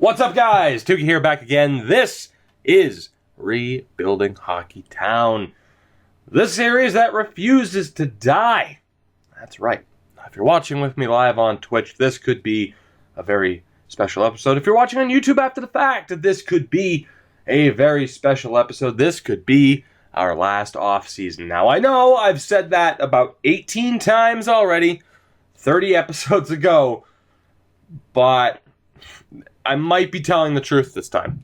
What's up, guys? Tukey here, back again. This is Rebuilding Hockey Town, the series that refuses to die. That's right. If you're watching with me live on Twitch, this could be a very special episode. If you're watching on YouTube after the fact, this could be a very special episode. This could be our last off-season. Now, I know I've said that about 18 times already, 30 episodes ago, but I might be telling the truth this time.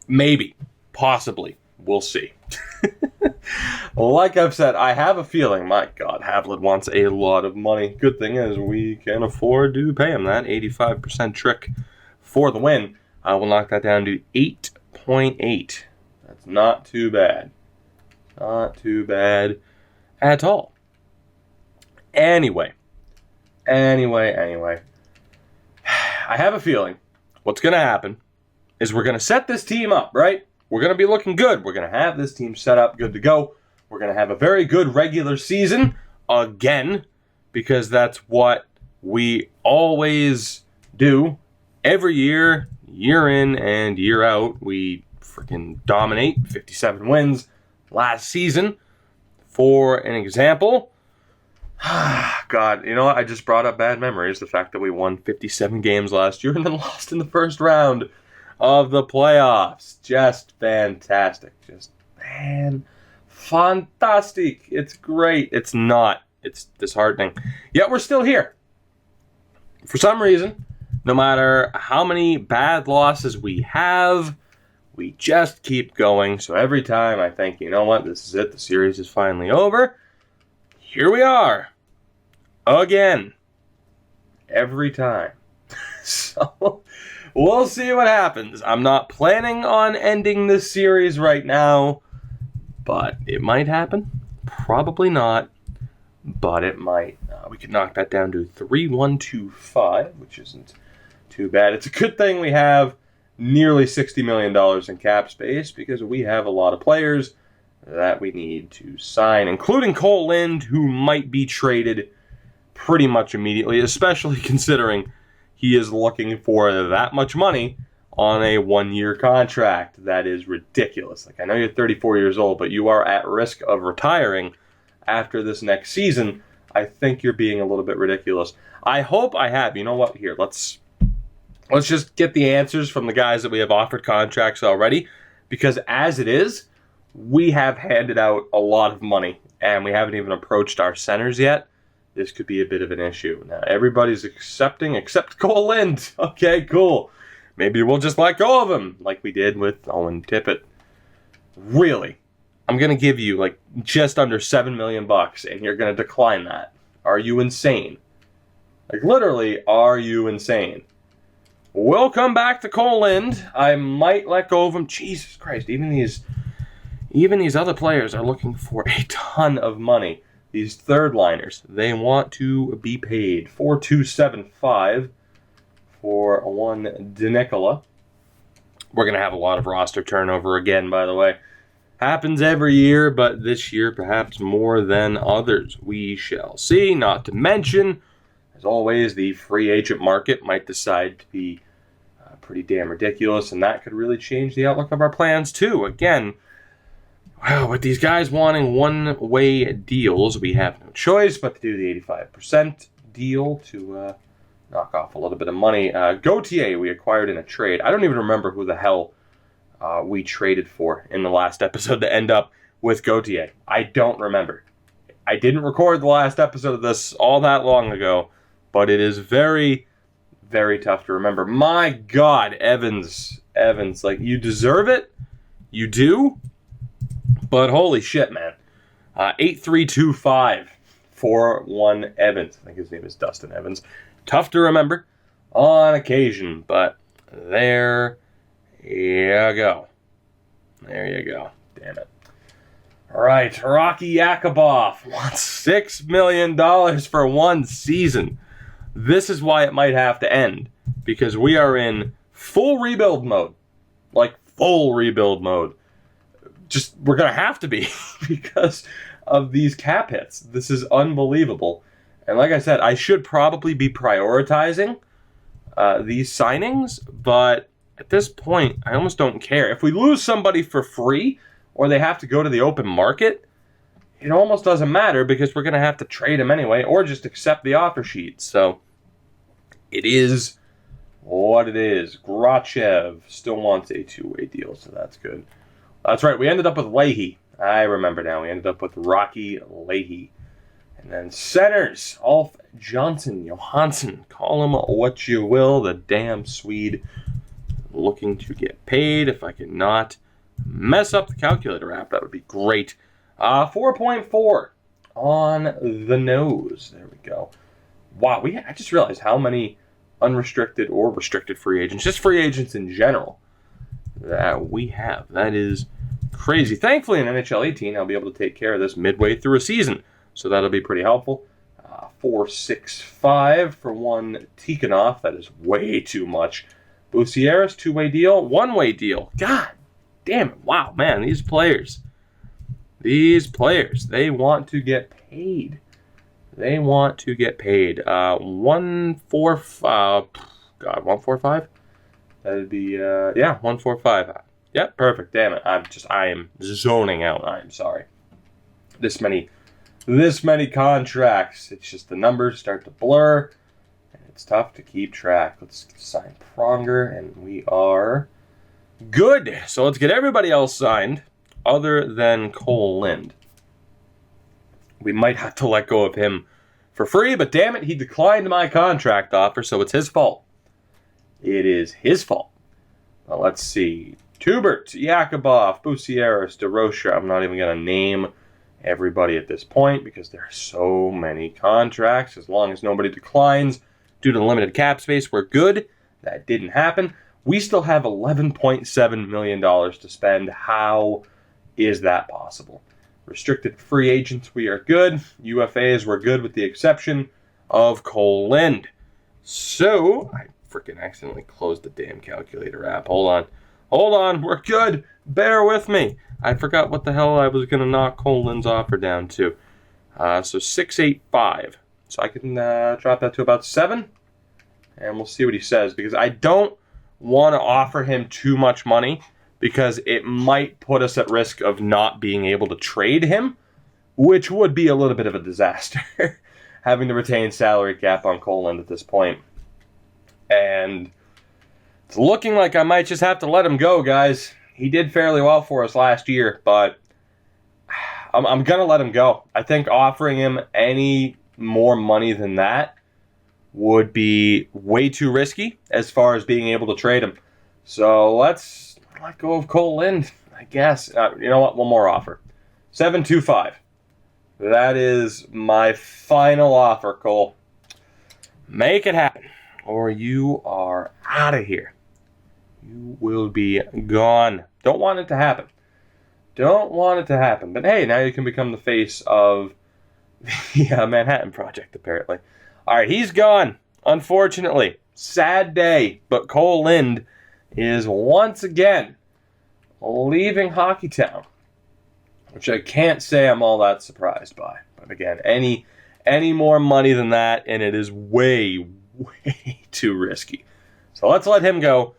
Maybe. Possibly. We'll see. Like I've said, I have a feeling, my God, Havlin wants a lot of money. Good thing is we can afford to pay him that 85% trick for the win. I will knock that down to 8.8. That's not too bad. Not too bad at all. Anyway. I have a feeling what's going to happen is we're going to set this team up, right? We're going to be looking good. We're going to have this team set up, good to go. We're going to have a very good regular season again, because that's what we always do every year, year in and year out. We freaking dominate, 57 wins last season. For an example, God, you know what? I just brought up bad memories. The fact that we won 57 games last year and then lost in the first round of the playoffs. Just fantastic. Just, man, fantastic. It's great. It's not. It's disheartening. Yet we're still here. For some reason, no matter how many bad losses we have, we just keep going. So every time I think, you know what, this is it. The series is finally over. Here we are. Again. Every time. So we'll see what happens. I'm not planning on ending this series right now, but it might happen. Probably not, but it might. We could knock that down to 3,125, which isn't too bad. It's a good thing we have nearly $60 million in cap space, because we have a lot of players that we need to sign, including Cole Lind, who might be traded pretty much immediately, especially considering he is looking for that much money on a one-year contract. That is ridiculous. Like, I know you're 34 years old, but you are at risk of retiring after this next season. I think you're being a little bit ridiculous. I hope I have. You know what? Here, let's just get the answers from the guys that we have offered contracts already, because as it is, we have handed out a lot of money, and we haven't even approached our centers yet. This could be a bit of an issue. Now, everybody's accepting except Cole Lind. Okay, cool. Maybe we'll just let go of him, like we did with Owen Tippett. Really? I'm going to give you, like, just under $7 million, and you're going to decline that. Are you insane? Like, literally, are you insane? We'll come back to Cole Lind. I might let go of him. Jesus Christ, even these other players are looking for a ton of money. These third liners, they want to be paid $4,275 for one DeNicola. We're going to have a lot of roster turnover again, by the way. Happens every year, but this year perhaps more than others. We shall see. Not to mention, as always, the free agent market might decide to be pretty damn ridiculous, and that could really change the outlook of our plans too. Again, well, with these guys wanting one-way deals, we have no choice but to do the 85% deal to knock off a little bit of money. Gauthier, we acquired in a trade. I don't even remember who the hell we traded for in the last episode to end up with Gauthier. I don't remember. I didn't record the last episode of this all that long ago, but it is very, very tough to remember. My God, Evans, like, you deserve it. You do. But holy shit, man. 8325 for one Evans. I think his name is Dustin Evans. Tough to remember on occasion, but there you go. There you go. Damn it. All right, Rocky Yakubov wants $6 million for one season. This is why it might have to end, because we are in full rebuild mode. Like, full rebuild mode. Just, we're going to have to be because of these cap hits. This is unbelievable. And like I said, I should probably be prioritizing these signings, but at this point, I almost don't care. If we lose somebody for free or they have to go to the open market, it almost doesn't matter because we're going to have to trade him anyway or just accept the offer sheet. So it is what it is. Grachev still wants a two-way deal, so that's good. That's right. We ended up with Leahy. I remember now. We ended up with Rocky Leahy. And then centers, Ulf Johnson, Johansson, call him what you will, the damn Swede, looking to get paid. If I can not mess up the calculator app, that would be great. 4.4 on the nose. There we go. Wow, I just realized how many unrestricted or restricted free agents, just free agents in general, that we have. That is crazy. Thankfully, in NHL 18, I'll be able to take care of this midway through a season. So that'll be pretty helpful. 4.65 for one Tikhonov. That is way too much. Bucieris, two-way deal. One-way deal. God damn it. Wow, man, these players, they want to get paid. They want to get paid. 145. God, 145? That'd be, 145. Yep, perfect. Damn it. I am zoning out. I'm sorry. This many contracts. It's just the numbers start to blur, and it's tough to keep track. Let's sign Pronger, and we are good. So let's get everybody else signed other than Cole Lind. We might have to let go of him for free, but damn it, he declined my contract offer, so it's his fault. It is his fault. Well, let's see. Tubert, Yakubov, Bucieris, DeRocha. I'm not even going to name everybody at this point because there are so many contracts. As long as nobody declines due to the limited cap space, we're good. That didn't happen. We still have $11.7 million to spend. How is that possible? Restricted free agents, we are good. UFAs, we're good with the exception of Cole Lind. So, I freaking accidentally closed the damn calculator app. Hold on, we're good. Bear with me. I forgot what the hell I was going to knock Cole Lind's offer down to. So 6.85. So I can drop that to about 7. And we'll see what he says. Because I don't want to offer him too much money. Because it might put us at risk of not being able to trade him. Which would be a little bit of a disaster. Having to retain salary cap on Cole Lind at this point. And it's looking like I might just have to let him go, guys. He did fairly well for us last year, but I'm going to let him go. I think offering him any more money than that would be way too risky as far as being able to trade him. So let's let go of Cole Lind, I guess. You know what? One more offer. 7.25. That is my final offer, Cole. Make it happen, or you are out of here. You will be gone. Don't want it to happen. But hey, now you can become the face of the Manhattan Project, apparently. All right, he's gone, unfortunately. Sad day, but Cole Lind is once again leaving Hockeytown, which I can't say I'm all that surprised by. But again, any more money than that, and it is way, way too risky. So let's let him go.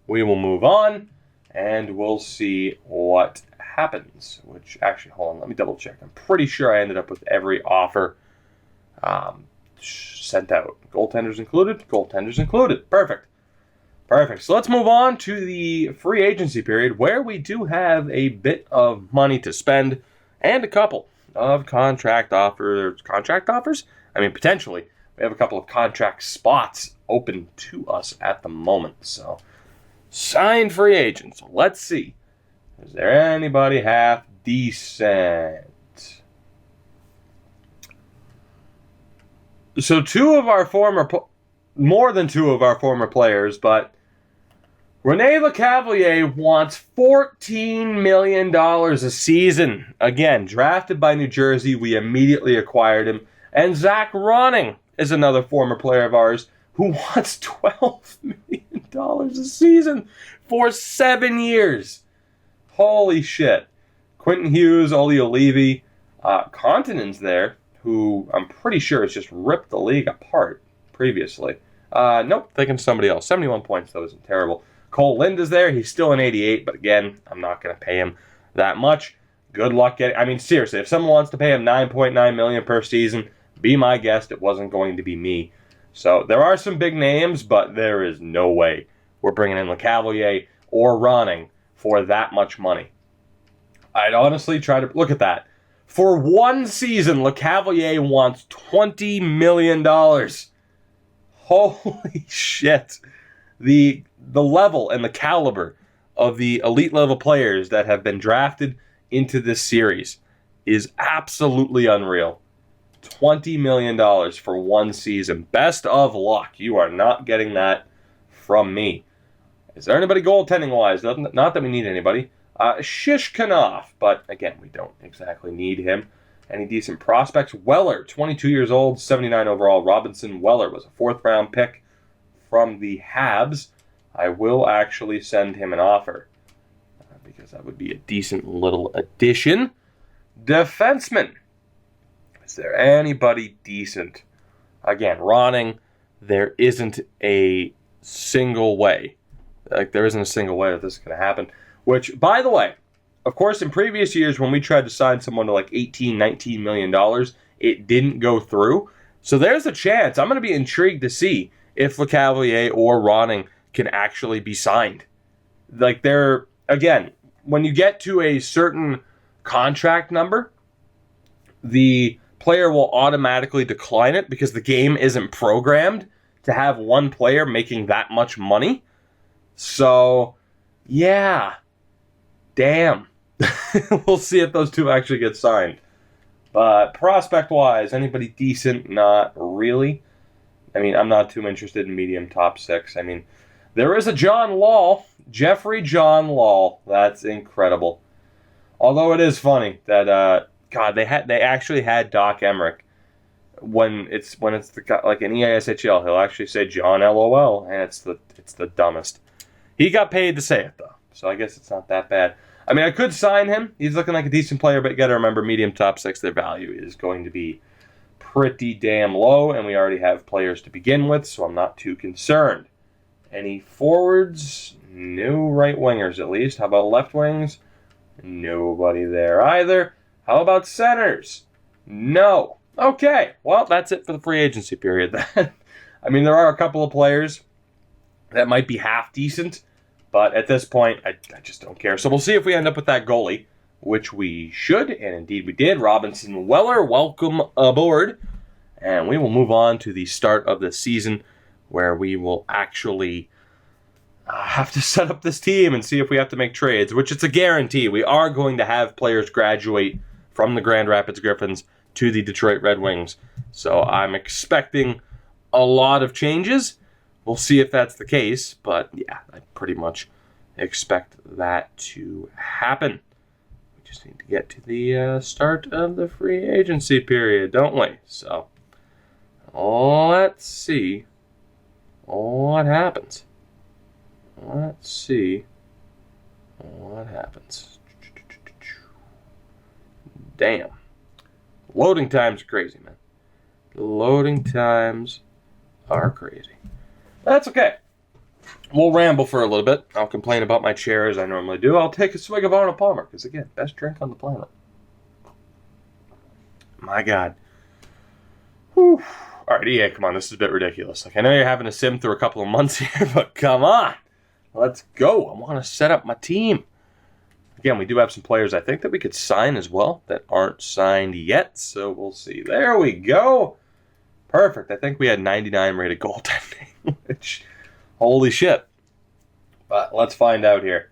We will move on, and we'll see what happens. Which, actually, hold on, let me double check. I'm pretty sure I ended up with every offer sent out. Goaltenders included? Goaltenders included. Perfect. So let's move on to the free agency period, where we do have a bit of money to spend, and a couple of contract offers. I mean, potentially. We have a couple of contract spots open to us at the moment, so... Signed free agents. Let's see. Is there anybody half decent? So more than two of our former players, but Rene Lecavalier wants $14 million a season. Again, drafted by New Jersey, we immediately acquired him. And Zach Ronning is another former player of ours who wants $12 million a season for 7 years. Holy shit. Quentin Hughes, Oli Olivi, Kontinen's there, who I'm pretty sure has just ripped the league apart previously. Nope, thinking somebody else. 71 points, though, isn't terrible. Cole Lind is there. He's still an 88, but again, I'm not going to pay him that much. Good luck getting... I mean, seriously, if someone wants to pay him $9.9 million per season, be my guest. It wasn't going to be me. So there are some big names, but there is no way we're bringing in LeCavalier or Ronning for that much money. I'd honestly try to... Look at that. For one season, LeCavalier wants $20 million. Holy shit. The level and the caliber of the elite level players that have been drafted into this series is absolutely unreal. $20 million for one season. Best of luck. You are not getting that from me. Is there anybody goaltending-wise? Not that we need anybody. Shishkanov, but again, we don't exactly need him. Any decent prospects? Weller, 22 years old, 79 overall. Robinson Weller was a fourth-round pick from the Habs. I will actually send him an offer because that would be a decent little addition. Defenseman. Is there anybody decent? Again, Ronning, there isn't a single way. There isn't a single way that this is going to happen. Which, by the way, of course, in previous years when we tried to sign someone to like $18, $19 million, it didn't go through. So there's a chance. I'm going to be intrigued to see if LeCavalier or Ronning can actually be signed. Like, they're, again, when you get to a certain contract number, the player will automatically decline it because the game isn't programmed to have one player making that much money. So, yeah. Damn. We'll see if those two actually get signed. But prospect-wise, anybody decent? Not really. I mean, I'm not too interested in medium top six. I mean, there is a John Law. Jeffrey John Law. That's incredible. Although it is funny that, God, they actually had Doc Emmerich. When it's the, like an EISHL, he'll actually say John LOL, and it's the dumbest. He got paid to say it, though, so I guess it's not that bad. I mean, I could sign him. He's looking like a decent player, but you got to remember, medium top six, their value is going to be pretty damn low, and we already have players to begin with, so I'm not too concerned. Any forwards? No right wingers, at least. How about left wings? Nobody there either. How about centers? No. Okay, well, that's it for the free agency period then. I mean, there are a couple of players that might be half decent, but at this point, I just don't care. So we'll see if we end up with that goalie, which we should, and indeed we did. Robinson Weller, welcome aboard. And we will move on to the start of the season, where we will actually have to set up this team and see if we have to make trades, which it's a guarantee. We are going to have players graduate from the Grand Rapids Griffins to the Detroit Red Wings. So I'm expecting a lot of changes. We'll see if that's the case, but yeah, I pretty much expect that to happen. We just need to get to the start of the free agency period, don't we? So let's see what happens. Let's see what happens. Damn. Loading times are crazy, man. Loading times are crazy. That's okay. We'll ramble for a little bit. I'll complain about my chair as I normally do. I'll take a swig of Arnold Palmer, because again, best drink on the planet. My God. Whew. Alright, EA, come on, this is a bit ridiculous. Like, I know you're having to sim through a couple of months here, but come on. Let's go. I want to set up my team. Again, we do have some players I think that we could sign as well that aren't signed yet, so we'll see. There we go. Perfect. I think we had 99 rated goaltending, which, holy shit. But let's find out here.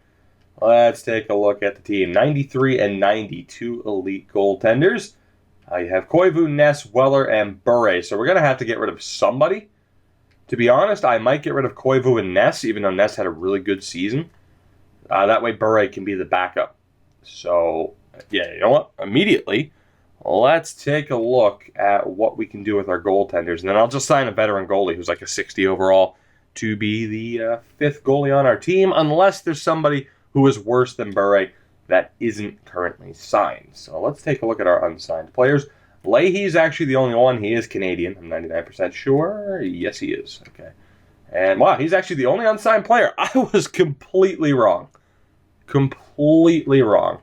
Let's take a look at the team. 93 and 92 elite goaltenders. You have Koivu, Ness, Weller, and Bure. So we're going to have to get rid of somebody. To be honest, I might get rid of Koivu and Ness, even though Ness had a really good season. That way Bure can be the backup. So, yeah, you know what? Immediately, let's take a look at what we can do with our goaltenders. And then I'll just sign a veteran goalie who's like a 60 overall to be the fifth goalie on our team, unless there's somebody who is worse than Bure that isn't currently signed. So let's take a look at our unsigned players. Leahy's actually the only one. He is Canadian. I'm 99% sure. Yes, he is. Okay. And wow, he's actually the only unsigned player. I was completely wrong. Completely wrong.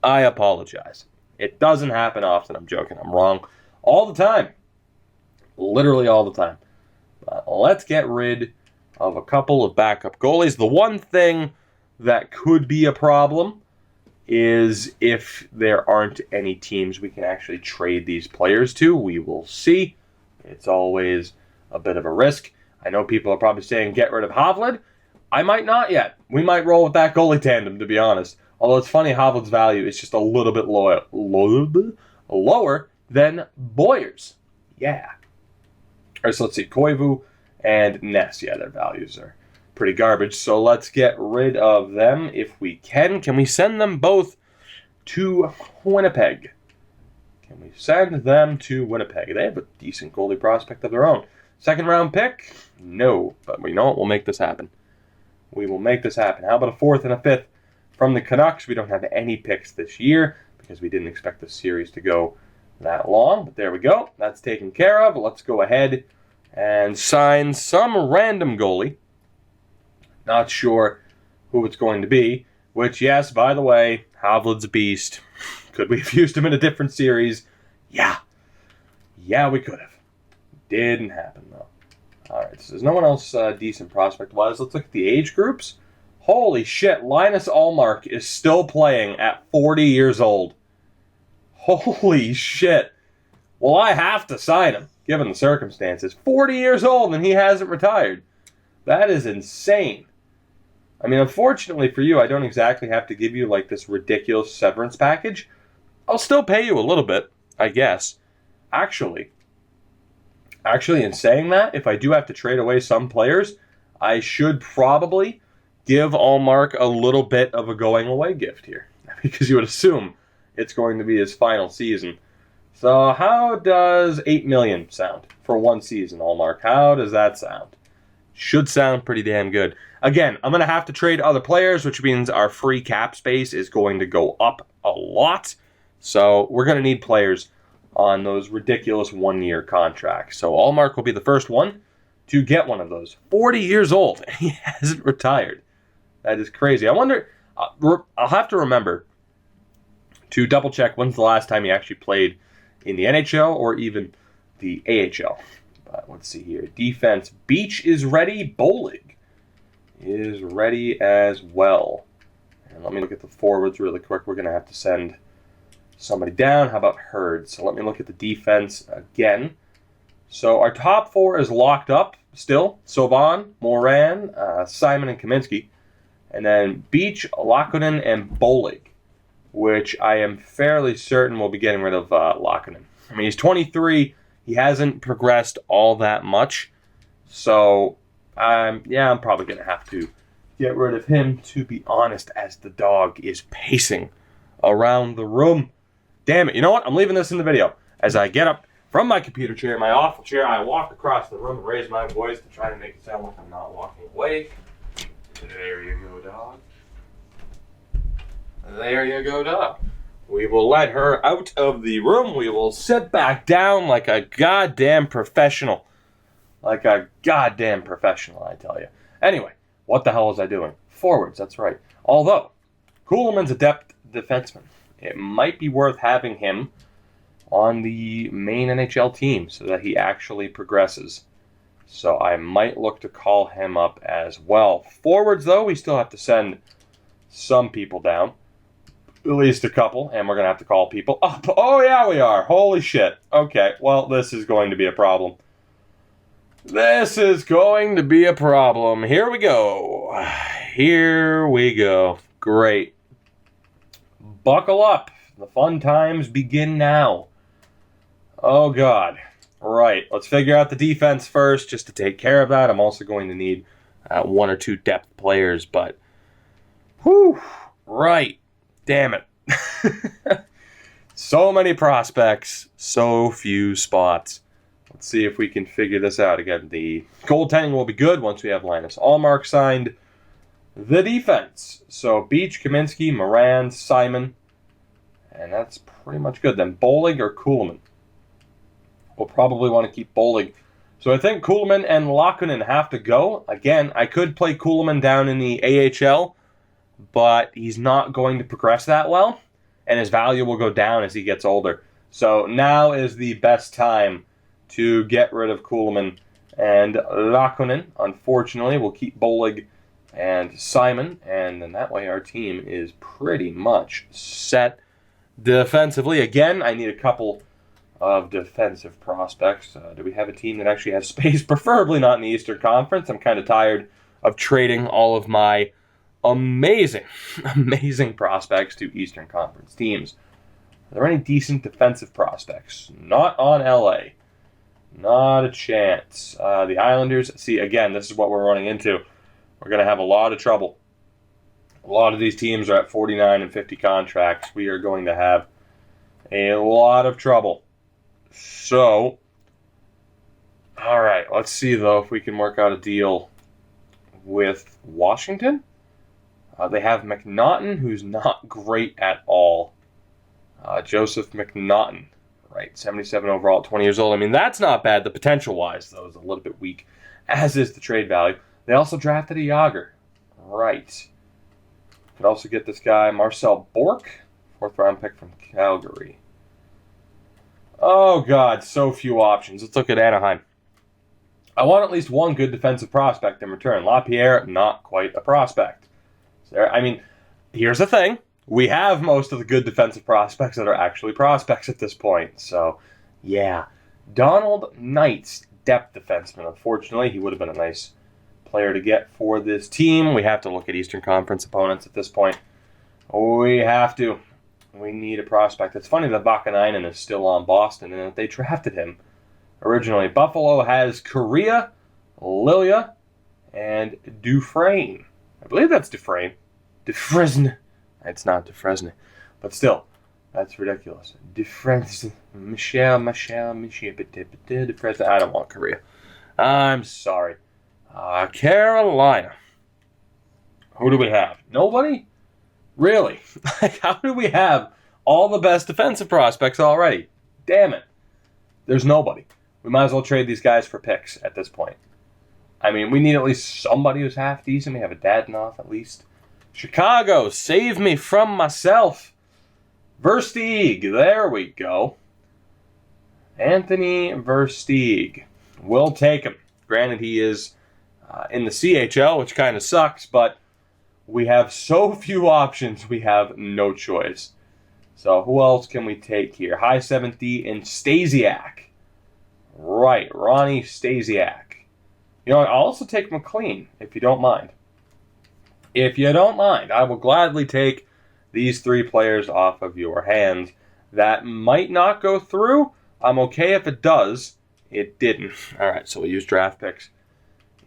I apologize. It doesn't happen often. I'm joking. I'm wrong all the time. Literally all the time. Let's get rid of a couple of backup goalies. The one thing that could be a problem is if there aren't any teams we can actually trade these players to. We will see. It's always a bit of a risk. I know people are probably saying get rid of Hovland. I might not yet. We might roll with that goalie tandem, to be honest. Although it's funny, Hovland's value is just a little bit lower than Boyer's. Yeah. All right, so let's see. Koivu and Ness. Yeah, their values are pretty garbage. So let's get rid of them if we can. Can we send them both to Winnipeg? Can we send them to Winnipeg? They have a decent goalie prospect of their own. Second round pick? No. But you know what? We'll make this happen. We will make this happen. How about a fourth and a fifth from the Canucks? We don't have any picks this year because we didn't expect the series to go that long. But there we go. That's taken care of. Let's go ahead and sign some random goalie. Not sure who it's going to be. Which, yes, by the way, Hovland's a beast. Could we have used him in a different series? Yeah. Yeah, we could have. Didn't happen, though. All right, so there's no one else decent prospect-wise. Let's look at the age groups. Holy shit, Linus Ullmark is still playing at 40 years old. Holy shit. Well, I have to sign him, given the circumstances. 40 years old and he hasn't retired. That is insane. I mean, unfortunately for you, I don't exactly have to give you like this ridiculous severance package. I'll still pay you a little bit, I guess. Actually, in saying that, if I do have to trade away some players, I should probably give Ullmark a little bit of a going away gift here. Because you would assume it's going to be his final season. So how does $8 million sound for one season, Ullmark? How does that sound? Should sound pretty damn good. Again, I'm going to have to trade other players, which means our free cap space is going to go up a lot. So we're going to need players on those ridiculous one-year contracts. So Ullmark will be the first one to get one of those. 40 years old, and he hasn't retired. That is crazy. I wonder, I'll have to remember to double-check when's the last time he actually played in the NHL or even the AHL. But let's see here. Defense, Beach is ready. Bolig is ready as well. And let me look at the forwards really quick. We're going to have to send somebody down. How about Hurd? So let me look at the defense again. So our top four is locked up still. Sauvain, Morin, Simon, and Kaminsky. And then Beach, Lakonen, and Bolig, which I am fairly certain we'll be getting rid of Lakonen. I mean, he's 23. He hasn't progressed all that much. So, I'm probably going to have to get rid of him, to be honest, as the dog is pacing around the room. Damn it. You know what? I'm leaving this in the video. As I get up from my computer chair, my awful chair, I walk across the room and raise my voice to try to make it sound like I'm not walking away. There you go, dog. There you go, dog. We will let her out of the room. We will sit back down like a goddamn professional. Like a goddamn professional, I tell you. Anyway, what the hell was I doing? Forwards, that's right. Although, Kuhlman's a depth defenseman. It might be worth having him on the main NHL team so that he actually progresses. So I might look to call him up as well. Forwards, though, we still have to send some people down. At least a couple, and we're going to have to call people up. Oh, yeah, we are. Holy shit. Okay, well, this is going to be a problem. This is going to be a problem. Here we go. Here we go. Great. Buckle up. The fun times begin now. Oh, God. Right, let's figure out the defense first, just to take care of that. I'm also going to need one or two depth players, but... Whew. Right. Damn it. So many prospects, so few spots. Let's see if we can figure this out. Again, the goaltending will be good once we have Linus Ullmark signed. The defense. So Beach, Kaminsky, Morin, Simon. And that's pretty much good. Then Bolig or Kuhlman. We'll probably want to keep Bolig So I think Kuhlman and Laakkonen have to go. Again, I could play Kuhlman down in the AHL, but he's not going to progress that well, and his value will go down as he gets older. So now is the best time to get rid of Kuhlman and Laakkonen. Unfortunately, we'll keep Bolig and Simon, and then that way our team is pretty much set defensively. Again, I need a couple of defensive prospects. Do we have a team that actually has space? Preferably not in the Eastern Conference. I'm kind of tired of trading all of my amazing prospects to Eastern Conference teams. Are there any decent defensive prospects? Not on LA. Not a chance. The Islanders, see, again, this is what we're running into. We're going to have a lot of trouble. A lot of these teams are at 49 and 50 contracts. We are going to have a lot of trouble. So, all right, let's see, though, if we can work out a deal with Washington. They have McNaughton, who's not great at all. Joseph McNaughton, right, 77 overall, 20 years old. I mean, that's not bad. The potential-wise, though, is a little bit weak, as is the trade value. They also drafted a Yager. Right. Could also get this guy, Marcel Bork, 4th-round pick from Calgary. Oh, God, so few options. Let's look at Anaheim. I want at least one good defensive prospect in return. LaPierre, not quite a prospect. I mean, here's the thing. We have most of the good defensive prospects that are actually prospects at this point. So, yeah. Donald Knight's depth defenseman. Unfortunately, he would have been a nice player to get for this team. We have to look at Eastern Conference opponents at this point. We have to. We need a prospect. It's funny that Vakanainen is still on Boston and that they drafted him originally. Buffalo has Correa, Lilia, and Dufresne. I believe that's Dufresne. Dufresne. It's not Dufresne. But still, that's ridiculous. Dufresne. Dufresne. I don't want Correa. I'm sorry. Carolina. Who do we have? Nobody? Really? How do we have all the best defensive prospects already? Damn it. There's nobody. We might as well trade these guys for picks at this point. I mean, we need at least somebody who's half decent. We have a Dadonov at least. Chicago, save me from myself. Versteeg, there we go. Anthony Versteeg. We'll take him. Granted, he is in the CHL, which kind of sucks, but we have so few options, we have no choice. So who else can we take here? High 70 and Stasiak. Right, Ronnie Stasiak. You know what, I'll also take McLean, if you don't mind. If you don't mind, I will gladly take these 3 players off of your hands. That might not go through. I'm okay if it does. It didn't. All right, so we'll use draft picks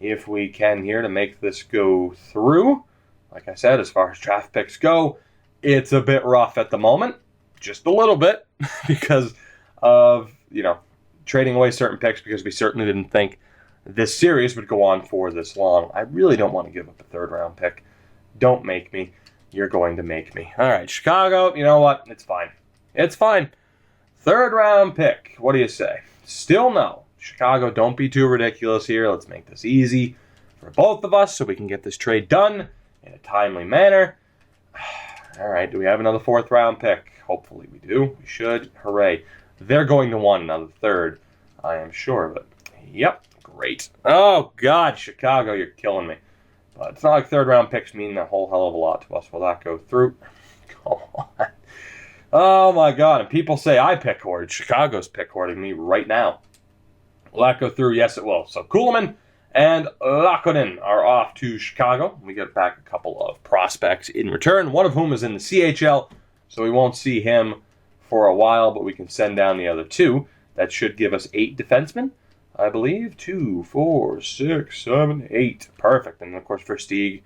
if we can here to make this go through. Like I said, as far as draft picks go, it's a bit rough at the moment. Just a little bit because of, trading away certain picks because we certainly didn't think this series would go on for this long. I really don't want to give up a 3rd-round pick. Don't make me. You're going to make me. All right, Chicago, you know what? It's fine. It's fine. 3rd-round pick. What do you say? Still no. Chicago, don't be too ridiculous here. Let's make this easy for both of us so we can get this trade done in a timely manner. All right, do we have another 4th-round pick? Hopefully we do. We should. Hooray. They're going to want another 3rd. I am sure of it. Yep, great. Oh, God, Chicago, you're killing me. But it's not like 3rd-round picks mean a whole hell of a lot to us. Will that go through? Come on. Oh, my God. And people say I pick hoard. Chicago's pick hoarding me right now. Will that go through? Yes, it will. So Kuhlman and Laakkonen are off to Chicago. We get back a couple of prospects in return, one of whom is in the CHL, so we won't see him for a while, but we can send down the other 2. That should give us 8 defensemen, I believe. 2, 4, 6, 7, 8. Perfect. And, of course, Versteeg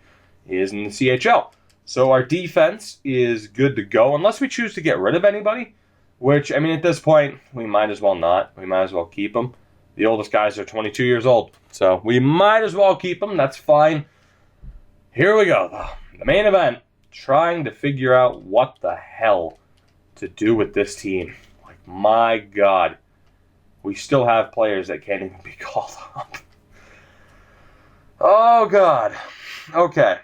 is in the CHL. So our defense is good to go, unless we choose to get rid of anybody, which, I mean, at this point, we might as well not. We might as well keep them. The oldest guys are 22 years old, so we might as well keep them. That's fine. Here we go, though. The main event, trying to figure out what the hell to do with this team. Like, my God. we still have players that can't even be called up. Oh, God. Okay.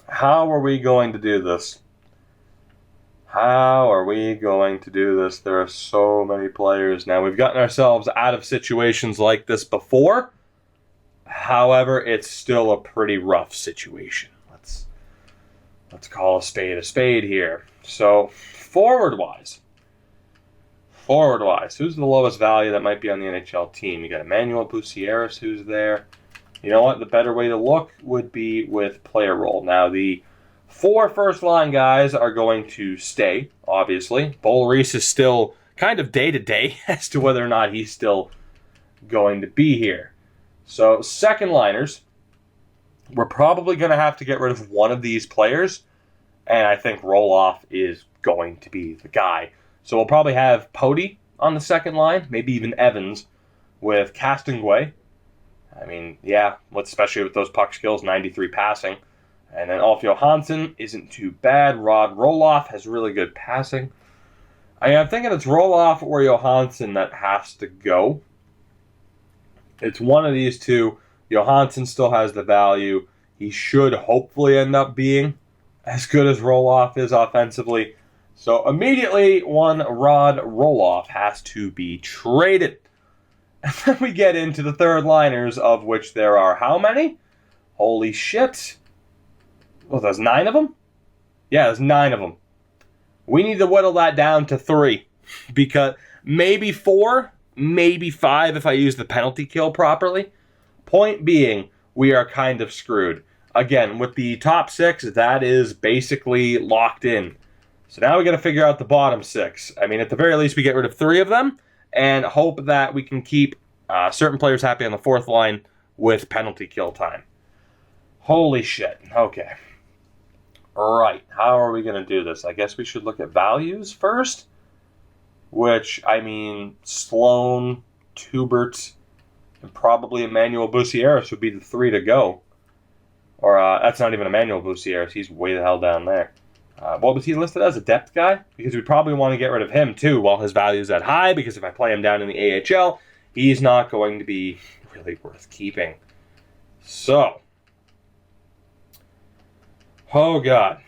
How are we going to do this? How are we going to do this? There are so many players now. We've gotten ourselves out of situations like this before. However, it's still a pretty rough situation. Let's call a spade here. So, forward-wise, who's the lowest value that might be on the NHL team? You got Emmanuel Bucieris, who's there. You know what? The better way to look would be with player role. Now, the 4 first-line guys are going to stay, obviously. Bo Reese is still kind of day-to-day as to whether or not he's still going to be here. So, second liners, we're probably going to have to get rid of one of these players, and I think Roloff is going to be the guy. So we'll probably have Pody on the second line, maybe even Evans with Castonguay. I mean, yeah, especially with those puck skills, 93 passing. And then Ulf Johansson isn't too bad. Rod Roloff has really good passing. I'm thinking it's Roloff or Johansson that has to go. It's one of these two. Johansson still has the value. He should hopefully end up being as good as Roloff is offensively. So immediately, one Rod Roloff has to be traded. And then we get into the third liners, of which there are how many? Holy shit. Well, there's 9 of them? Yeah, there's 9 of them. We need to whittle that down to 3. Because maybe 4, maybe 5 if I use the penalty kill properly. Point being, we are kind of screwed. Again, with the top 6, that is basically locked in. So now we got to figure out the bottom 6. I mean, at the very least, we get rid of 3 of them and hope that we can keep certain players happy on the fourth line with penalty kill time. Holy shit. Okay. All right. How are we going to do this? I guess we should look at values first, which, I mean, Sloan, Tubert, and probably Emmanuel Bucieris would be the 3 to go. Or that's not even Emmanuel Bucieris. He's way the hell down there. What was he listed as? A depth guy? Because we probably want to get rid of him too while his value is that high, because if I play him down in the AHL, he's not going to be really worth keeping. So. Oh, God.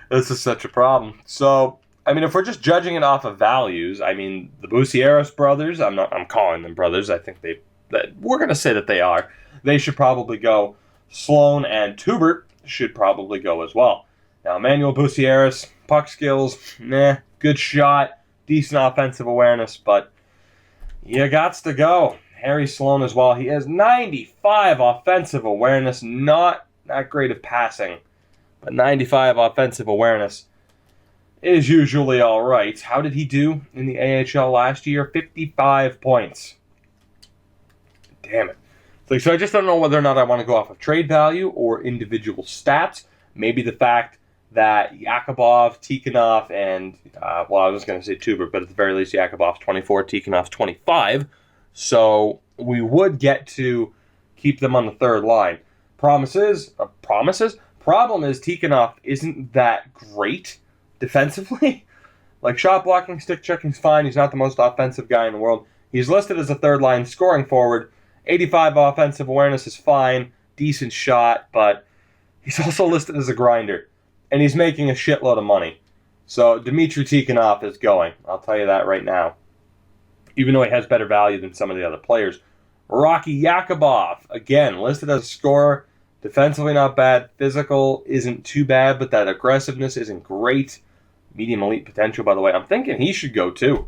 This is such a problem. So, I mean, if we're just judging it off of values, I mean, the Bucieris brothers, I'm calling them brothers. I think we're going to say that they are. They should probably go. Sloan and Tubert should probably go as well. Now, Emmanuel Bucieris, puck skills, good shot, decent offensive awareness, but you gots to go. Harry Sloan as well. He has 95 offensive awareness, not that great of passing, but 95 offensive awareness is usually all right. How did he do in the AHL last year? 55 points. Damn it. So I just don't know whether or not I want to go off of trade value or individual stats. Maybe the fact that Yakubov, Tikhonov, and, I was going to say Tubert, but at the very least, Yakubov's 24, Tikhonov's 25. So we would get to keep them on the third line. Promises? Problem is Tikhonov isn't that great defensively. Like, shot blocking, stick checking's fine. He's not the most offensive guy in the world. He's listed as a third line scoring forward. 85 offensive awareness is fine, decent shot, but he's also listed as a grinder, and he's making a shitload of money. So Dmitry Tikhonov is going. I'll tell you that right now. Even though he has better value than some of the other players. Rocky Yakubov, again, listed as a scorer. Defensively not bad. Physical isn't too bad, but that aggressiveness isn't great. Medium elite potential, by the way. I'm thinking he should go too.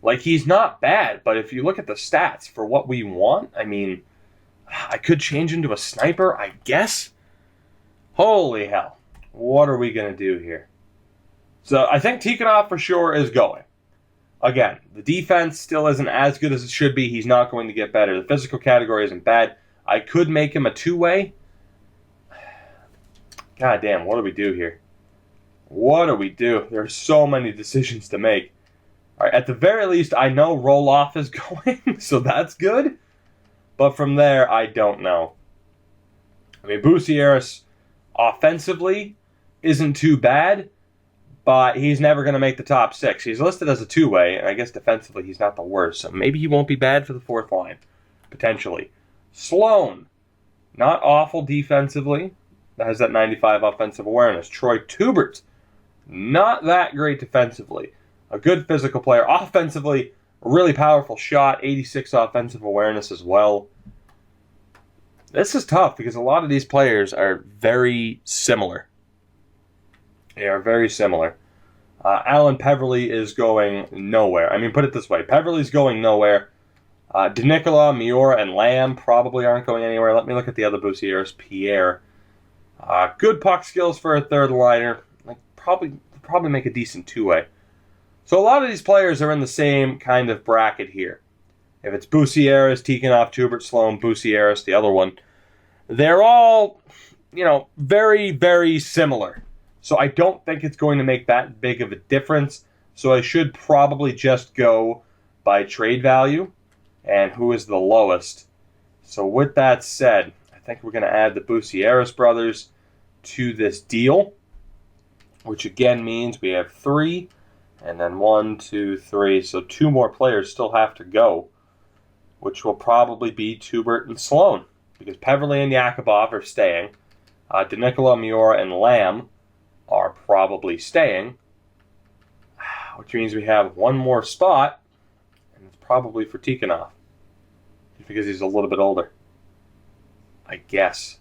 Like, he's not bad, but if you look at the stats for what we want, I mean, I could change into a sniper, I guess. Holy hell. What are we going to do here? So I think Tikhonov for sure is going. Again, the defense still isn't as good as it should be. He's not going to get better. The physical category isn't bad. I could make him a two-way. God damn, what do we do here? What do we do? There's so many decisions to make. All right, at the very least, I know Roloff is going, so that's good. But from there, I don't know. I mean, Bucieris offensively isn't too bad, but he's never going to make the top 6. He's listed as a two-way, and I guess defensively he's not the worst, so maybe he won't be bad for the fourth line, potentially. Sloan, not awful defensively, has that 95 offensive awareness. Troy Tubert, not that great defensively. A good physical player. Offensively, a really powerful shot, 86 offensive awareness as well. This is tough because a lot of these players are very similar. They are very similar. Alan Peverley is going nowhere. I mean, put it this way. Peverley's going nowhere. DeNicola, Miura, and Lamb probably aren't going anywhere. Let me look at the other Bousieres. Pierre. Good puck skills for a third liner. Like probably make a decent two-way. So a lot of these players are in the same kind of bracket here. If it's Bousieres, Tikhonov, Tubert, Sloan, Bousieres, the other one, they're all, very, very similar. So I don't think it's going to make that big of a difference. So I should probably just go by trade value and who is the lowest. So with that said, I think we're going to add the Bousieres brothers to this deal, which again means we have 3, and then 1, 2, 3. So 2 more players still have to go, which will probably be Tubert and Sloan, because Peverley and Yakubov are staying. DeNicola, Miura, and Lamb are probably staying, which means we have 1 more spot, and it's probably for Tikhonov, just because he's a little bit older, I guess.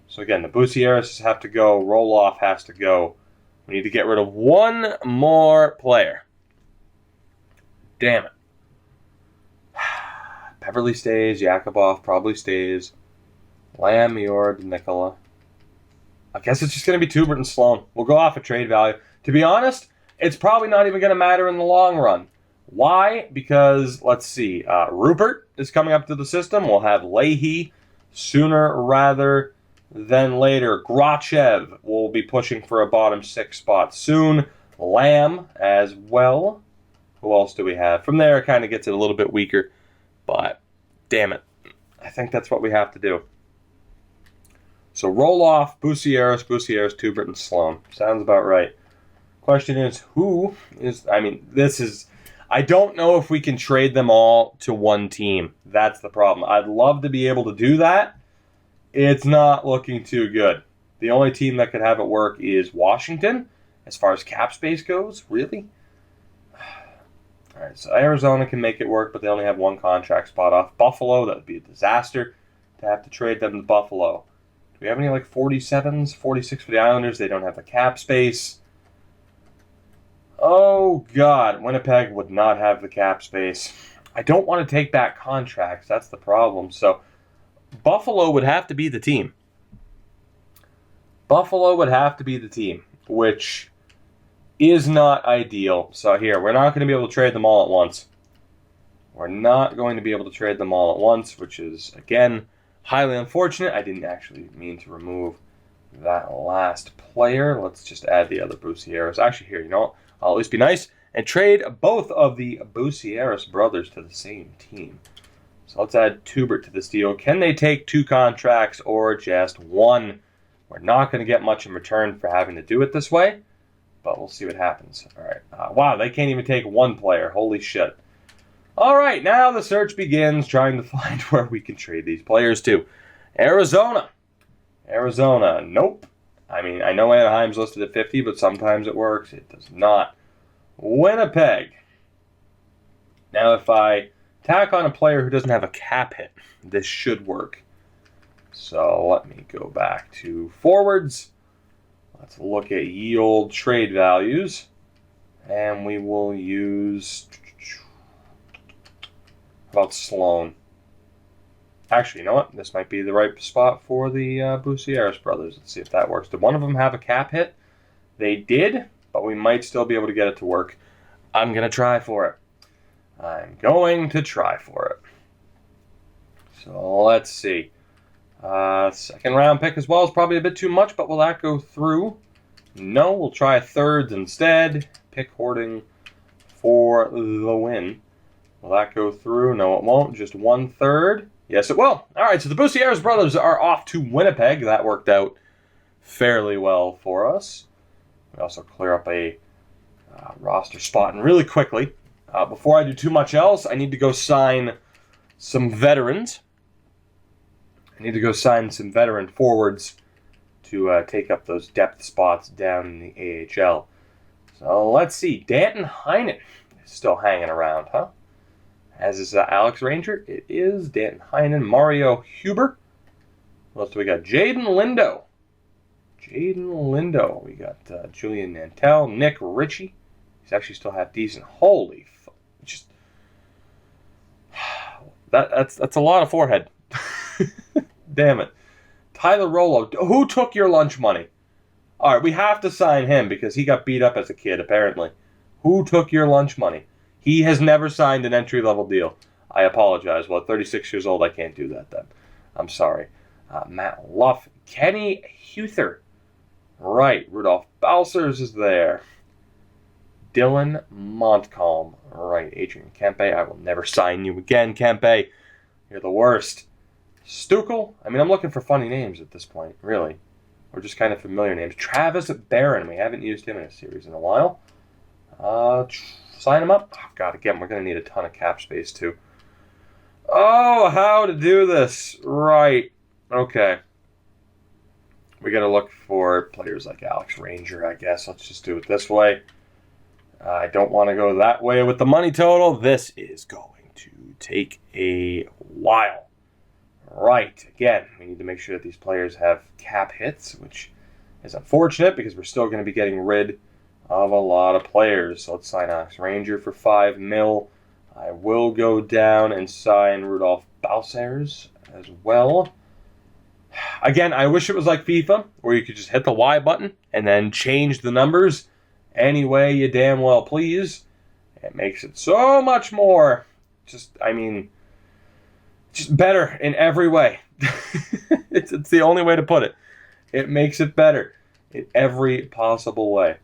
So again, the Bousieres have to go, Roloff has to go. We need to get rid of 1 more player. Damn it. Peverley stays, Yakubov probably stays, Lamb, Miura, DeNicola. I guess it's just going to be Tubert and Sloan. We'll go off of trade value. To be honest, it's probably not even going to matter in the long run. Why? Because, let's see, Rupert is coming up to the system. We'll have Leahy sooner rather than later. Grachev will be pushing for a bottom 6 spot soon. Lamb as well. Who else do we have? From there, it kind of gets it a little bit weaker. But, damn it. I think that's what we have to do. So Roloff, Bousieres, Tubert, and Sloan. Sounds about right. Question is, who is... I don't know if we can trade them all to one team. That's the problem. I'd love to be able to do that. It's not looking too good. The only team that could have it work is Washington, as far as cap space goes. Really? All right, so Arizona can make it work, but they only have 1 contract spot off. Buffalo, that would be a disaster to have to trade them to Buffalo. Do we have any 47s, 46 for the Islanders? They don't have the cap space. Oh, God. Winnipeg would not have the cap space. I don't want to take back contracts. That's the problem. So Buffalo would have to be the team. Which is not ideal. So here, we're not going to be able to trade them all at once. Which is, again, highly unfortunate. I didn't actually mean to remove that last player. Let's just add the other Bousieres. Actually, here, I'll at least be nice and trade both of the Bousieres brothers to the same team. So let's add Tubert to this deal. Can they take 2 contracts or just 1? We're not going to get much in return for having to do it this way, but we'll see what happens. All right. Wow, they can't even take 1 player. Holy shit. All right, now the search begins, trying to find where we can trade these players to. Arizona, nope. I know Anaheim's listed at 50, but sometimes it works. It does not. Winnipeg. Now, if I tack on a player who doesn't have a cap hit, this should work. So let me go back to forwards. Let's look at yield trade values. And we will use... How about Sloan? Actually, you know what? This might be the right spot for the Bousieres brothers. Let's see if that works. Did one of them have a cap hit? They did, but we might still be able to get it to work. I'm going to try for it. So let's see. Second round pick as well is probably a bit too much, but will that go through? No, we'll try thirds instead. Pick hoarding for the win. Will that go through? No, it won't. Just 1/3. Yes, it will. All right, so the Bousieres brothers are off to Winnipeg. That worked out fairly well for us. We also clear up a roster spot. And really quickly, before I do too much else, I need to go sign some veterans. I need to go sign some veteran forwards to take up those depth spots down in the AHL. So let's see. Danton Heinen is still hanging around, huh? As is Alex Ranger. It is Danton Heinen, Mario Huber. What else do we got? Jaden Lindo. We got Julian Nantel, Nick Ritchie. He's actually still half decent. Holy fuck. Just that's a lot of forehead. Damn it. Tyler Rollo. Who took your lunch money? All right, we have to sign him because he got beat up as a kid, apparently. Who took your lunch money? He has never signed an entry-level deal. I apologize. Well, at 36 years old, I can't do that then. I'm sorry. Matt Luff. Kenny Huther. Right. Rudolph Balsers is there. Dylan Montcalm. Right. Adrian Kempe. I will never sign you again, Kempe. You're the worst. Stukel. I mean, I'm looking for funny names at this point, really. Or just kind of familiar names. Travis Barron. We haven't used him in a series in a while. Sign him up. Oh, God, again, we're going to need a ton of cap space, too. Oh, how to do this. Right. Okay. We got to look for players like Alex Ranger, I guess. Let's just do it this way. I don't want to go that way with the money total. This is going to take a while. Right. Again, we need to make sure that these players have cap hits, which is unfortunate because we're still going to be getting rid of a lot of players. So let's sign Alex Ranger for $5 million. I will go down and sign Rudolph Balsers as well. Again, I wish it was like FIFA, where you could just hit the Y button and then change the numbers any way you damn well please. It makes it so much more, just better in every way. It's the only way to put it. It makes it better in every possible way.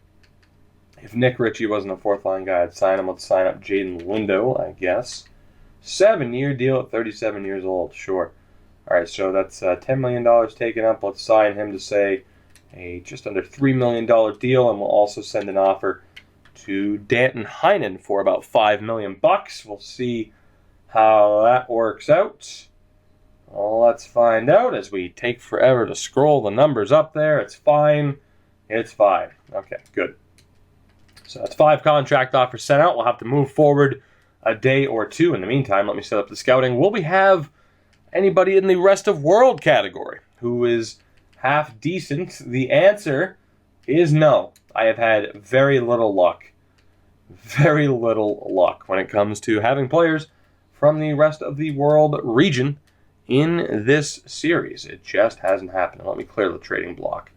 If Nick Ritchie wasn't a fourth-line guy, I'd sign him. Let's sign up Jaden Lindo, I guess. 7-year deal at 37 years old, sure. All right, so that's $10 million taken up. Let's sign him to, say, a just under $3 million deal, and we'll also send an offer to Danton Heinen for about $5 million. We'll see how that works out. Well, let's find out as we take forever to scroll the numbers up there. It's fine. It's fine. Okay, good. So that's 5 contract offers sent out. We'll have to move forward a day or two. In the meantime, let me set up the scouting. Will we have anybody in the rest of world category who is half decent? The answer is no. I have had very little luck when it comes to having players from the rest of the world region in this series. It just hasn't happened. Let me clear the trading block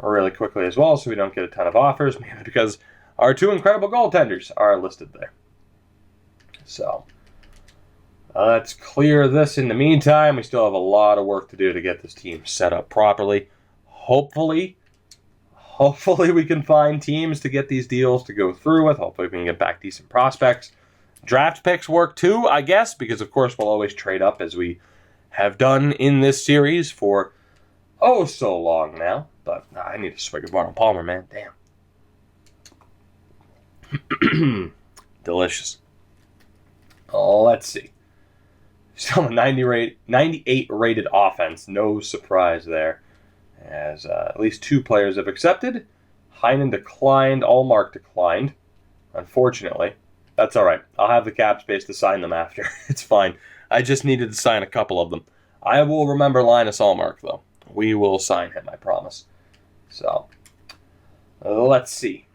really quickly as well so we don't get a ton of offers, maybe because our 2 incredible goaltenders are listed there. So let's clear this in the meantime. We still have a lot of work to do to get this team set up properly. Hopefully we can find teams to get these deals to go through with. Hopefully we can get back decent prospects. Draft picks work too, I guess, because of course we'll always trade up as we have done in this series for so long now. But I need a swig of Arnold Palmer, man. Damn. Delicious. Let's see. Still a 98 rated offense. No surprise there. As at least 2 players have accepted. Heinen declined. Allmark declined. Unfortunately. That's all right. I'll have the cap space to sign them after. It's fine. I just needed to sign a couple of them. I will remember Linus Allmark, though. We will sign him, I promise. So, let's see.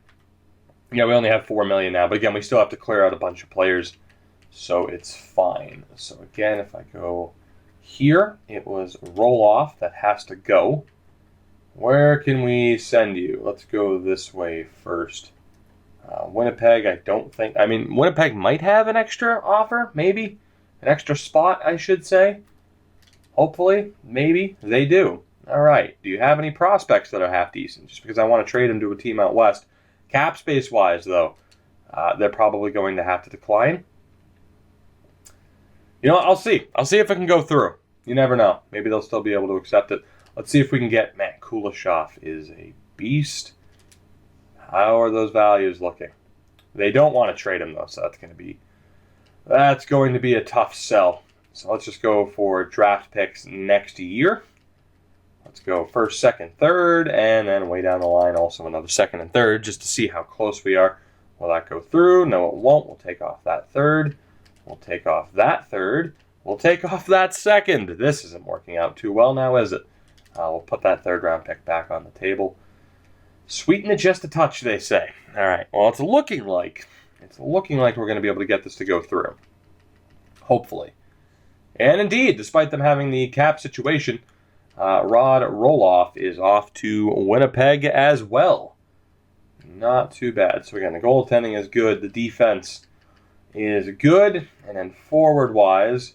Yeah, we only have $4 million now, but again, we still have to clear out a bunch of players, so it's fine. So again, if I go here, it was roll-off that has to go. Where can we send you? Let's go this way first. Winnipeg, I don't think... Winnipeg might have an extra offer, maybe. An extra spot, I should say. Hopefully, maybe, they do. All right, do you have any prospects that are half-decent? Just because I want to trade them to a team out west. Cap space-wise, though, they're probably going to have to decline. You know what? I'll see. I'll see if it can go through. You never know. Maybe they'll still be able to accept it. Let's see if we can get... Man, Kuleshov is a beast. How are those values looking? They don't want to trade him, though, so that's going to be a tough sell. So let's just go for draft picks next year. Let's go first, second, third, and then way down the line also another second and third just to see how close we are. Will that go through? No, it won't. We'll take off that third. We'll take off that third. We'll take off that second. This isn't working out too well now, is it? We'll put that third round pick back on the table. Sweeten it just a touch, they say. All right. Well, it's looking like we're going to be able to get this to go through. Hopefully. And indeed, despite them having the cap situation, Rod Roloff is off to Winnipeg as well. Not too bad. So again, the goaltending is good. The defense is good. And then forward-wise,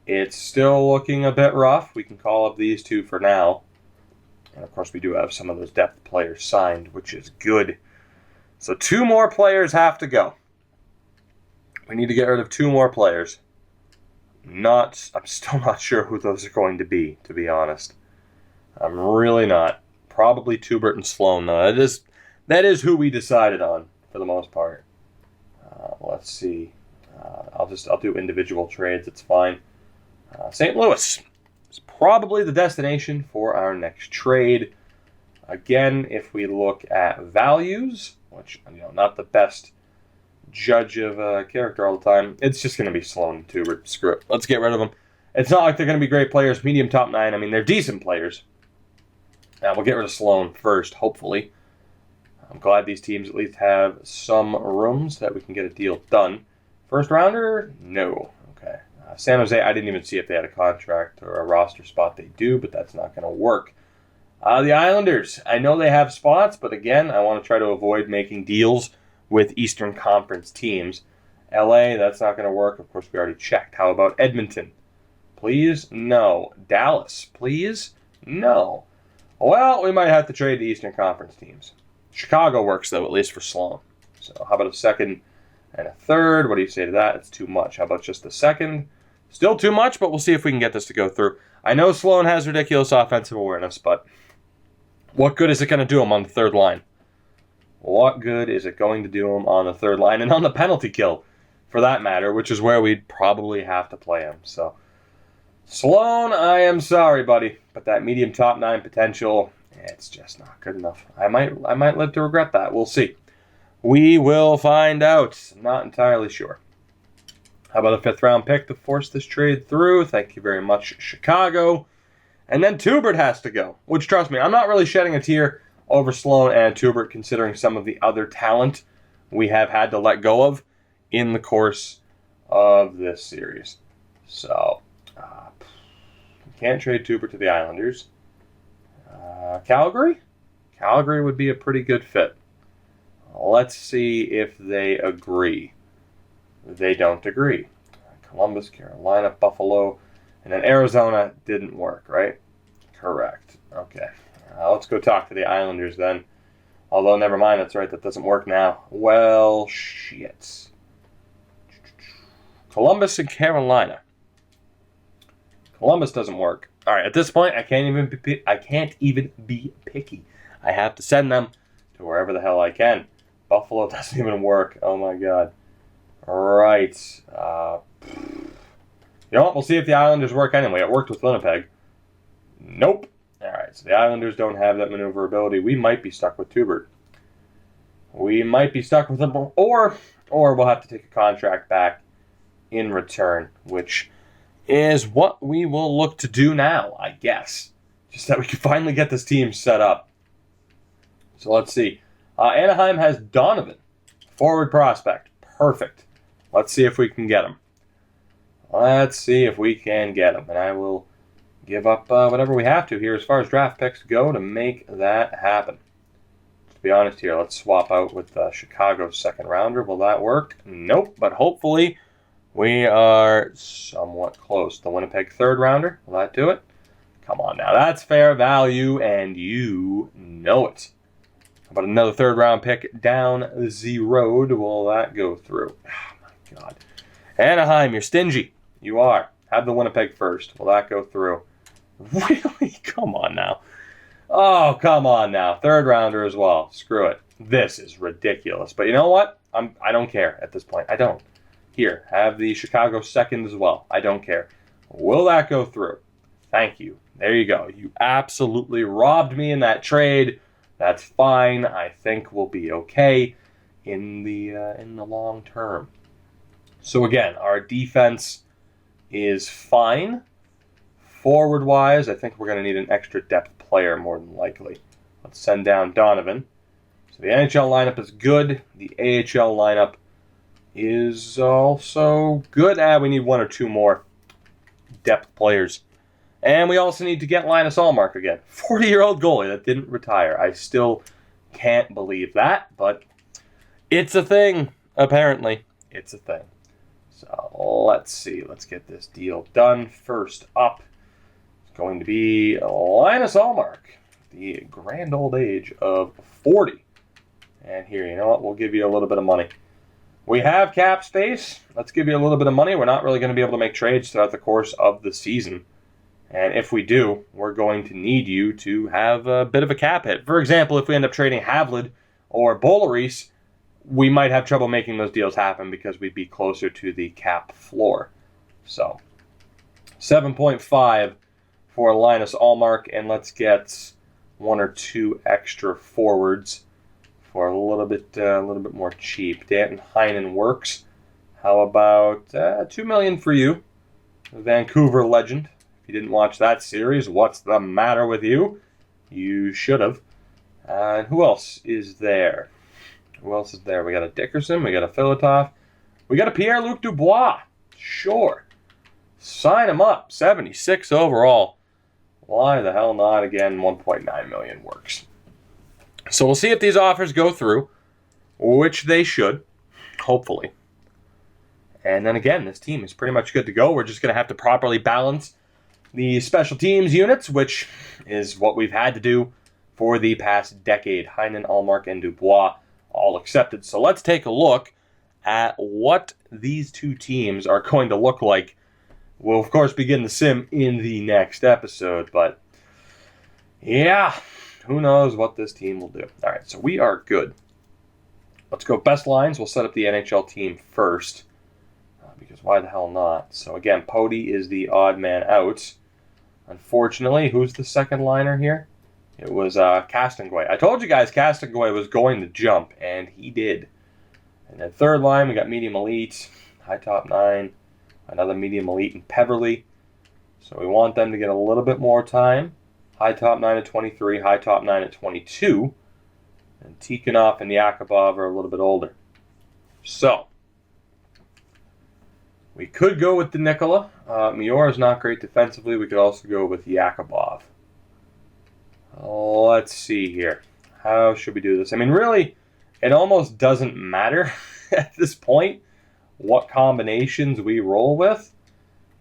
it's still looking a bit rough. We can call up these two for now. And, of course, we do have some of those depth players signed, which is good. So 2 more players have to go. We need to get rid of 2 more players. I'm still not sure who those are going to be honest. I'm really not. Probably Tubert and Sloan, though. That is who we decided on, for the most part. Let's see. I'll do individual trades. It's fine. St. Louis is probably the destination for our next trade. Again, if we look at values, which, not the best judge of character all the time, it's just going to be Sloan and Tubert. Screw it. Let's get rid of them. It's not like they're going to be great players, medium top 9. I mean, they're decent players. Now, we'll get rid of Sloan first, hopefully. I'm glad these teams at least have some room so that we can get a deal done. First rounder? No. Okay. San Jose, I didn't even see if they had a contract or a roster spot. They do, but that's not going to work. The Islanders, I know they have spots, but again, I want to try to avoid making deals with Eastern Conference teams. LA, that's not going to work. Of course, we already checked. How about Edmonton? Please? No. Dallas? Please? No. Well, we might have to trade the Eastern Conference teams. Chicago works, though, at least for Sloan. So how about a second and a third? What do you say to that? It's too much. How about just a second? Still too much, but we'll see if we can get this to go through. I know Sloan has ridiculous offensive awareness, but what good is it going to do him on the third line? What good is it going to do him on the third line and on the penalty kill, for that matter, which is where we'd probably have to play him. So, Sloan, I am sorry, buddy, but that medium top 9 potential, it's just not good enough. I might live to regret that. We'll see. We will find out. I'm not entirely sure. How about a 5th round pick to force this trade through? Thank you very much, Chicago. And then Tubert has to go, which, trust me, I'm not really shedding a tear over Sloan and Tubert, considering some of the other talent we have had to let go of in the course of this series. So, can't trade Tubert to the Islanders. Calgary? Calgary would be a pretty good fit. Let's see if they agree. They don't agree. Columbus, Carolina, Buffalo, and then Arizona didn't work, right? Correct. Okay. Let's go talk to the Islanders then. Although, never mind, that's right, that doesn't work now. Well, shit. Columbus and Carolina. Columbus doesn't work. All right, at this point, I can't even be picky. I have to send them to wherever the hell I can. Buffalo doesn't even work. Oh, my God. All right. You know what? We'll see if the Islanders work anyway. It worked with Winnipeg. Nope. All right, so the Islanders don't have that maneuverability. We might be stuck with Tubert. We might be stuck with him, or we'll have to take a contract back in return, which is what we will look to do now, I guess. Just that we can finally get this team set up. So let's see. Anaheim has Donovan, forward prospect. Perfect. Let's see if we can get him. Let's see if we can get him, and I will give up whatever we have to here as far as draft picks go to make that happen. To be honest here, let's swap out with Chicago's second rounder. Will that work? Nope, but hopefully we are somewhat close. The Winnipeg third rounder, will that do it? Come on now, that's fair value, and you know it. How about another third round pick down the road? Will that go through? Oh my God. Anaheim, you're stingy. You are. Have the Winnipeg first. Will that go through? Really? Come on now. Oh, come on now. Third rounder as well. Screw it. This is ridiculous. But you know what? I don't care at this point. I don't. Here, have the Chicago second as well. I don't care. Will that go through? Thank you. There you go. You absolutely robbed me in that trade. That's fine. I think we'll be okay in the long term. So again, our defense is fine. Forward-wise, I think we're going to need an extra depth player more than likely. Let's send down Donovan. So the NHL lineup is good. The AHL lineup is also good. We need one or two more depth players. And we also need to get Linus Ullmark again. 40-year-old goalie that didn't retire. I still can't believe that, but it's a thing, apparently. It's a thing. So let's see. Let's get this deal done. First up is going to be Linus Ullmark, the grand old age of 40. And here, you know what? We'll give you a little bit of money. We have cap space. Let's give you a little bit of money. We're not really going to be able to make trades throughout the course of the season. And if we do, we're going to need you to have a bit of a cap hit. For example, if we end up trading Havlid or Boleris, we might have trouble making those deals happen because we'd be closer to the cap floor. So, 7.5 for Linus Ullmark, and let's get one or two extra forwards for a little bit more cheap. Danton Heinen works. How about $2 million for you, Vancouver legend? If you didn't watch that series, what's the matter with you? You should have. And who else is there? Who else is there? We got a Dickerson. We got a Filatov. We got a Pierre-Luc Dubois. Sure. Sign him up. 76 overall. Why the hell not? Again, $1.9 million works. So we'll see if these offers go through, which they should, hopefully. And then again, this team is pretty much good to go. We're just going to have to properly balance the special teams units, which is what we've had to do for the past decade. Heinen, Ullmark, and Dubois all accepted. So let's take a look at what these two teams are going to look like. We'll, of course, begin the sim in the next episode, but yeah, who knows what this team will do. All right, so we are good. Let's go best lines. We'll set up the NHL team first, because why the hell not? So again, Pody is the odd man out. Unfortunately, who's the second liner here? It was Castonguay. I told you guys Castonguay was going to jump, and he did. And then third line, we got medium elite, high top 9, another medium elite in Peverly. So we want them to get a little bit more time. High top 9 at 23, high top 9 at 22. And Tikhonov and Yakubov are a little bit older. So, we could go with Denicola. Mior is not great defensively. We could also go with Yakubov. Let's see here. How should we do this? I mean, really, it almost doesn't matter at this point what combinations we roll with.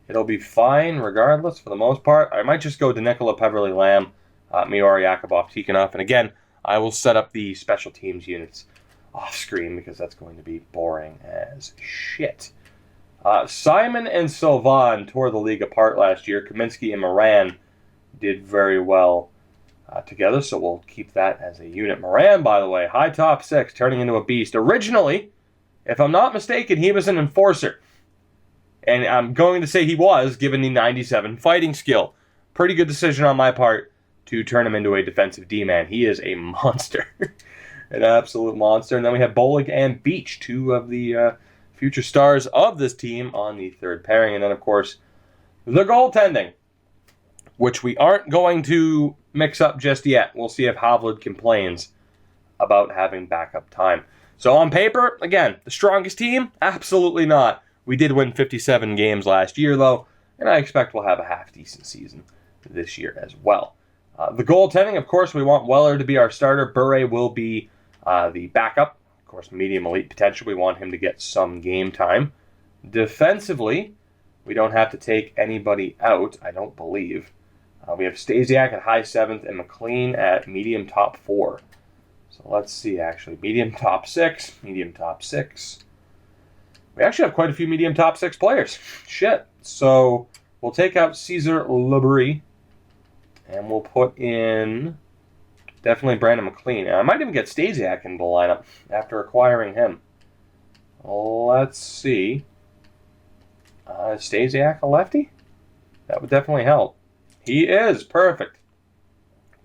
It'll be fine regardless for the most part. I might just go Denicola, Peverly, Lamb, Mior, Yakubov, Tikhonov. And again, I will set up the special teams units off screen because that's going to be boring as shit. Simon and Sylvan tore the league apart last year. Kaminsky and Moran did very well together, so we'll keep that as a unit. Moran, by the way, high top 6, turning into a beast. Originally, if I'm not mistaken, he was an enforcer. And I'm going to say he was, given the 97 fighting skill. Pretty good decision on my part to turn him into a defensive D-man. He is a monster. An absolute monster. And then we have Bolig and Beach, two of the future stars of this team on the third pairing. And then, of course, the goaltending, which we aren't going to mix up just yet. We'll see if Havlid complains about having backup time. So on paper, again, the strongest team? Absolutely not. We did win 57 games last year, though, and I expect we'll have a half-decent season this year as well. The goaltending, of course, we want Weller to be our starter. Bure will be the backup. Of course, medium elite potential. We want him to get some game time. Defensively, we don't have to take anybody out, I don't believe. We have Stasiak at high 7th and McLean at medium top 4. So let's see, actually. Medium top 6, medium top 6. We actually have quite a few medium top 6 players. Shit. So we'll take out Caesar Labrie, and we'll put in definitely Brandon McLean. And I might even get Stasiak into the lineup after acquiring him. Let's see. Stasiak a lefty? That would definitely help. He is. Perfect.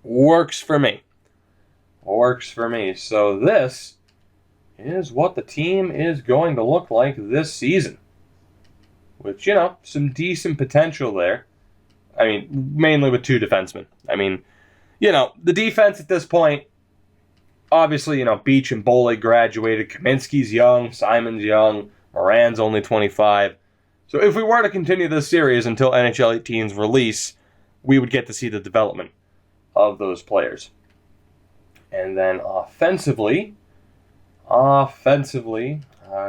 Works for me. Works for me. So this is what the team is going to look like this season. Which, you know, some decent potential there. I mean, mainly with two defensemen. I mean, you know, the defense at this point, obviously, you know, Beach and Boley graduated. Kaminsky's young. Simon's young. Moran's only 25. So if we were to continue this series until NHL 18's release, we would get to see the development of those players. And then offensively, do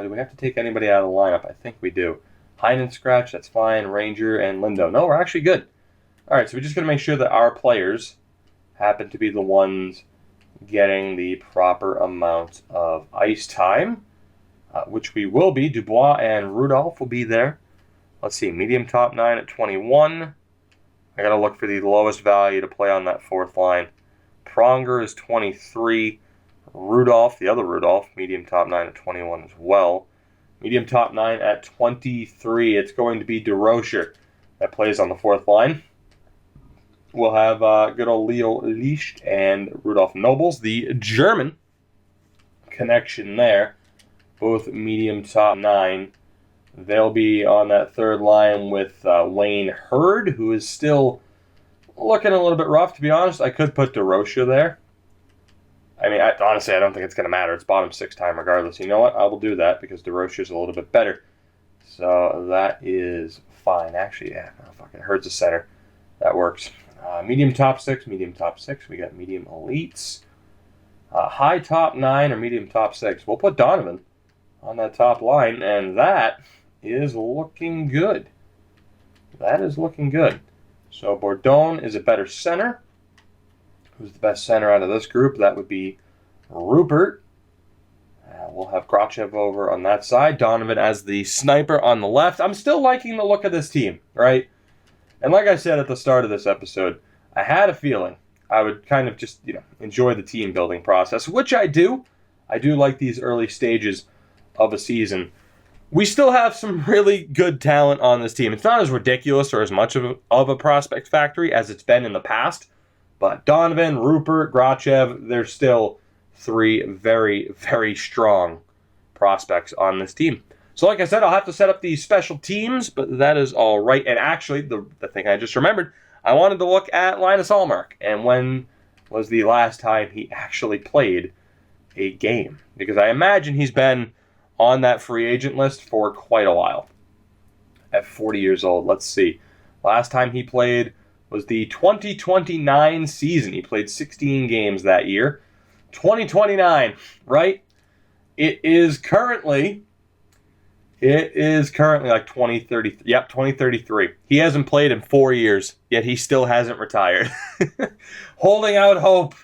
we have to take anybody out of the lineup? I think we do. Heinen scratch, that's fine. Ranger and Lindo. No, we're actually good. All right, so we're just going to make sure that our players happen to be the ones getting the proper amount of ice time, which we will be. Dubois and Rudolph will be there. Let's see, medium top 9 at 21. I got to look for the lowest value to play on that fourth line. Pronger is 23. Rudolph, the other Rudolph, medium top 9 at 21 as well. Medium top 9 at 23. It's going to be DeRocher that plays on the fourth line. We'll have good old Leo Licht and Rudolph Nobles, the German connection there. Both medium top 9. They'll be on that third line with Wayne Hurd, who is still looking a little bit rough, to be honest. I could put DeRocher there. I mean, honestly, I don't think it's going to matter. It's bottom 6 time regardless. You know what? I will do that because DeRocher's a little bit better. So that is fine. Actually, yeah, no, fucking Hurd's a center. That works. Medium top 6, medium top 6. We got medium elites. High top 9 or medium top 6. We'll put Donovan on that top line, and that is looking good. That is looking good. So Bourdon is a better center. Who's the best center out of this group? That would be Rupert. We'll have Grachev over on that side. Donovan as the sniper on the left. I'm still liking the look of this team, right? And like I said at the start of this episode, I had a feeling I would kind of just, you know, enjoy the team building process, which I do. I do like these early stages of a season. We still have some really good talent on this team. It's not as ridiculous or as much of a prospect factory as it's been in the past. But Donovan, Rupert, Grachev, they're still 3 very, very strong prospects on this team. So like I said, I'll have to set up these special teams, but that is all right. And actually, the thing I just remembered, I wanted to look at Linus Ullmark. And when was the last time he actually played a game? Because I imagine he's been on that free agent list for quite a while. At 40 years old, let's see. Last time he played was the 2029 season. He played 16 games that year. 2029, right? It is currently like 2030. Yep, 2033. He hasn't played in 4 years, yet he still hasn't retired. Holding out hope.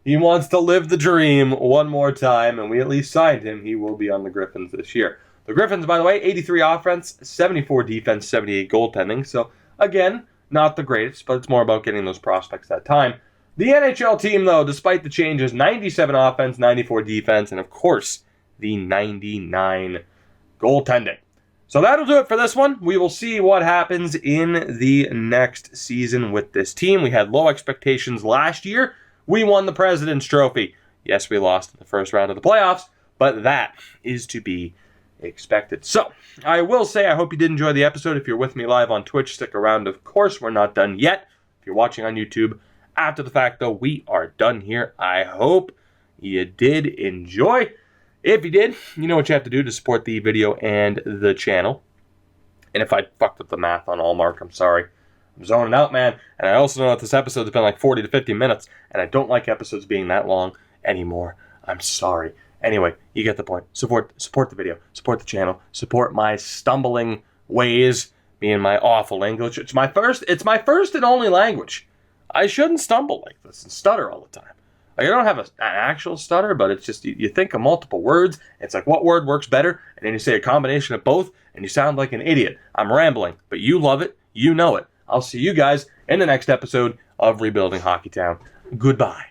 He wants to live the dream one more time, and we at least signed him. He will be on the Griffins this year. The Griffins, by the way, 83 offense, 74 defense, 78 goaltending. So, again, not the greatest, but it's more about getting those prospects that time. The NHL team, though, despite the changes, 97 offense, 94 defense, and, of course, the 99 goaltending. So that'll do it for this one. We will see what happens in the next season with this team. We had low expectations last year. We won the President's Trophy. Yes, we lost in the first round of the playoffs, but that is to be expected. So, I will say I hope you did enjoy the episode. If you're with me live on Twitch, stick around. Of course, we're not done yet. If you're watching on YouTube, after the fact, though, we are done here. I hope you did enjoy. If you did, you know what you have to do to support the video and the channel. And if I fucked up the math on Ullmark, I'm sorry. I'm zoning out, man. And I also know that this episode has been like 40 to 50 minutes, and I don't like episodes being that long anymore. I'm sorry. Anyway, you get the point. Support the video. Support the channel. Support my stumbling ways, me and my awful English. It's my first and only language. I shouldn't stumble like this and stutter all the time. Like, I don't have an actual stutter, but it's just you think of multiple words. It's like, what word works better? And then you say a combination of both, and you sound like an idiot. I'm rambling, but you love it. You know it. I'll see you guys in the next episode of Rebuilding Hockeytown. Goodbye.